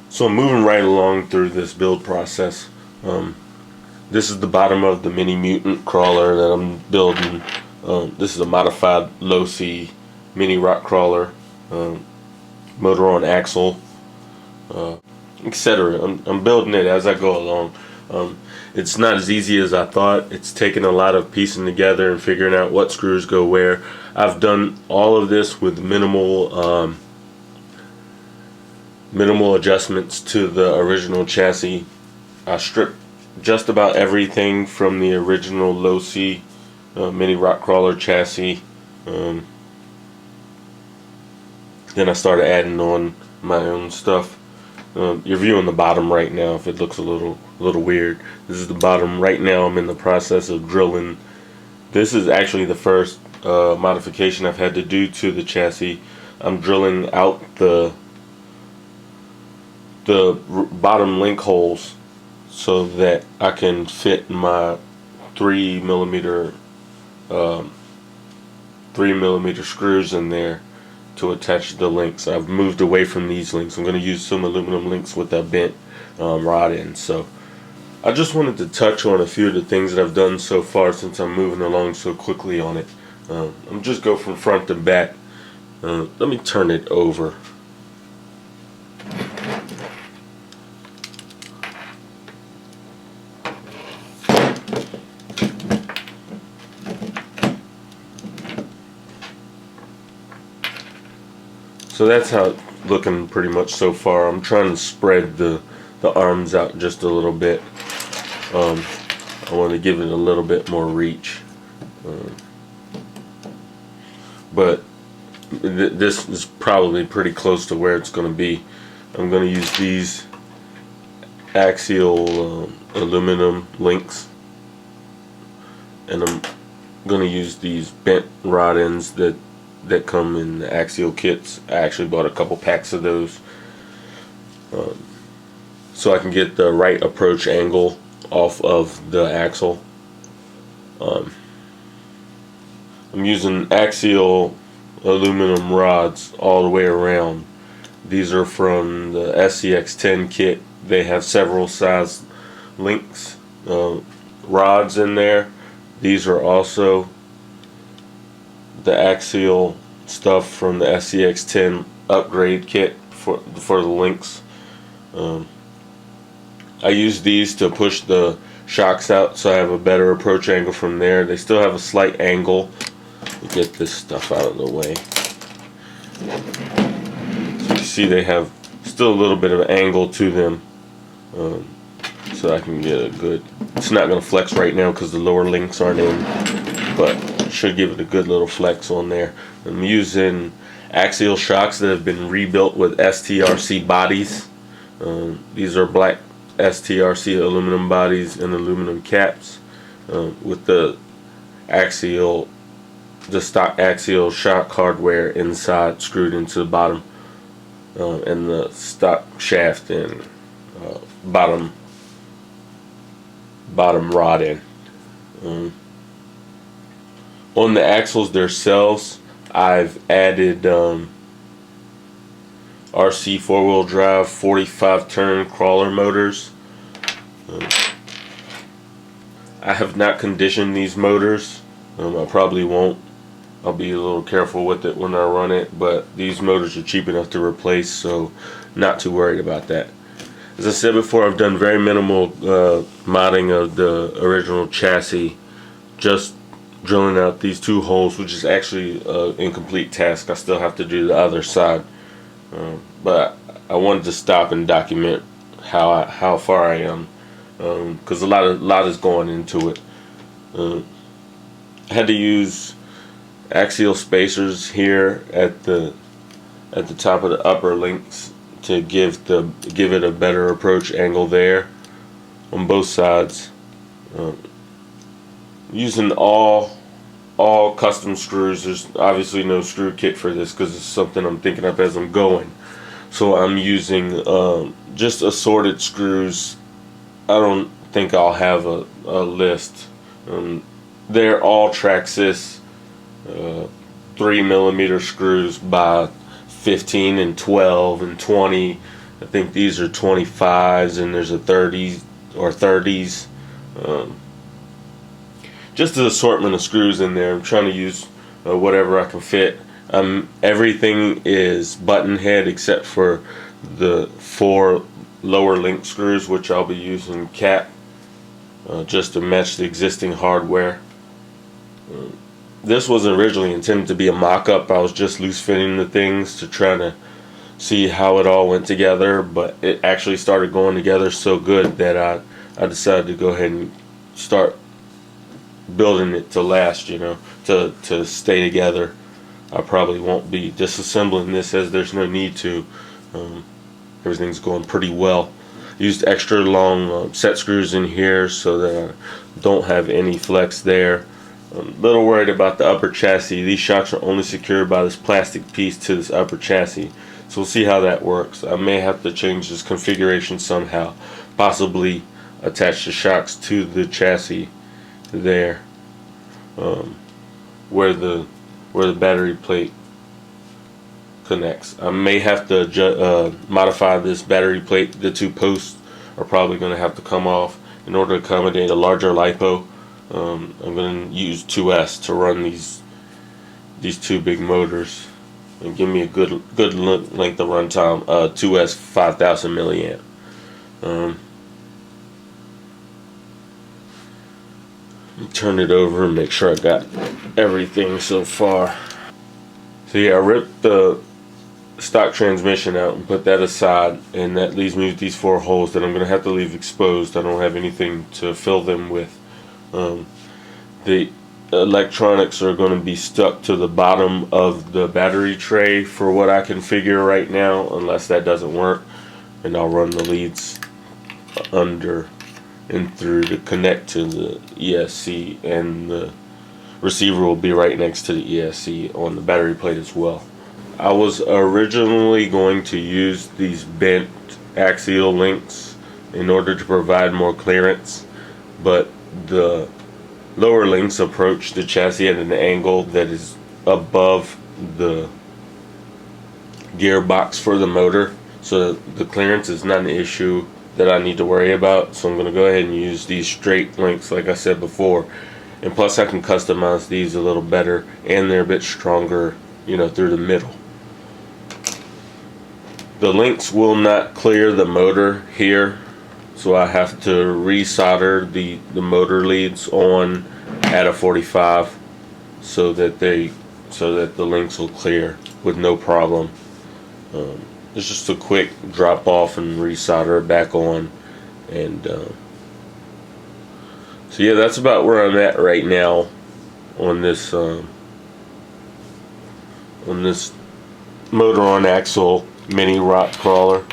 So I'm moving right along through this build process. This is the bottom of the mini mutant crawler that I'm building. This is a modified Losi mini rock crawler, motor on axle, etc. I'm building it as I go along. It's not as easy as I thought. It's taken a lot of piecing together and figuring out what screws go where. I've done all of this with minimal adjustments to the original chassis. I stripped just about everything from the original Losi mini rock crawler chassis. Then I started adding on my own stuff. You're viewing the bottom right now if it looks a little weird. This is the bottom right now. I'm in the process of drilling. This is actually the first modification I've had to do to the chassis. I'm drilling out the bottom link holes so that I can fit my 3mm screws in there to attach the links. I've moved away from these links. I'm going to use some aluminum links with a bent rod end. So I just wanted to touch on a few of the things that I've done so far since I'm moving along so quickly on it. I'm just go from front to back. Let me turn it over. So that's how it's looking pretty much so far. I'm trying to spread the arms out just a little bit. I want to give it a little bit more reach. But this is probably pretty close to where it's going to be. I'm going to use these axial aluminum links. And I'm going to use these bent rod ends that come in the axial kits. I actually bought a couple packs of those so I can get the right approach angle off of the axle. I'm using axial aluminum rods all the way around. These are from the SCX10 kit. They have several size links, rods in there. These are also the axial stuff from the SCX10 upgrade kit for the links. I use these to push the shocks out so I have a better approach angle from there. They still have a slight angle. Get this stuff out of the way. So you see they have still a little bit of angle to them, so I can get a good, it's not going to flex right now because the lower links aren't in, but should give it a good little flex on there. I'm using axial shocks that have been rebuilt with STRC bodies. These are black STRC aluminum bodies and aluminum caps with the stock axial shock hardware inside screwed into the bottom, and the stock shaft and bottom rod end. On the axles themselves, I've added RC four-wheel drive 45 turn crawler motors. I have not conditioned these motors. I probably won't. I'll be a little careful with it when I run it, but these motors are cheap enough to replace, so not too worried about that. As I said before, I've done very minimal modding of the original chassis, just drilling out these two holes, which is actually an incomplete task. I still have to do the other side, but I wanted to stop and document how far I am, because a lot is going into it. I had to use axial spacers here at the top of the upper links to give it a better approach angle there on both sides. Using all custom screws. There's obviously no screw kit for this because it's something I'm thinking of as I'm going. So I'm using just assorted screws. I don't think I'll have a list. They're all Traxxas 3mm screws by 15 and 12 and 20. I think these are 25s, and there's a 30s or 30s. Just an assortment of screws in there. I'm trying to use whatever I can fit. Everything is button head except for the 4 lower link screws, which I'll be using cap just to match the existing hardware. This wasn't originally intended to be a mock-up. I was just loose fitting the things to try to see how it all went together, but it actually started going together so good that I decided to go ahead and start building it to last, you know, to stay together. I probably won't be disassembling this, as there's no need to. Everything's going pretty well. Used extra long set screws in here so that I don't have any flex there. I'm a little worried about the upper chassis. These shocks are only secured by this plastic piece to this upper chassis, so we'll see how that works. I may have to change this configuration somehow, possibly attach the shocks to the chassis there, where the battery plate connects. I may have to modify this battery plate. The 2 posts are probably going to have to come off in order to accommodate a larger lipo. I'm going to use 2S to run these 2 big motors and give me a good length of runtime. 2S 5000 milliamp. Turn it over and make sure I got everything so far. So yeah, I ripped the stock transmission out and put that aside, and that leaves me with these 4 holes that I'm going to have to leave exposed. I don't have anything to fill them with. The electronics are going to be stuck to the bottom of the battery tray for what I can figure right now, unless that doesn't work, and I'll run the leads under and through to connect to the ESC, and the receiver will be right next to the ESC on the battery plate as well. I was originally going to use these bent axial links in order to provide more clearance, but the lower links approach the chassis at an angle that is above the gearbox for the motor, so the clearance is not an issue that I need to worry about. So I'm going to go ahead and use these straight links like I said before, and plus I can customize these a little better, and they're a bit stronger, you know, through the middle. The links will not clear the motor here, so I have to resolder the motor leads on at a 45 so that the links will clear with no problem. It's just a quick drop off and resolder it back on, and so yeah, that's about where I'm at right now on this motor on axle mini rock crawler.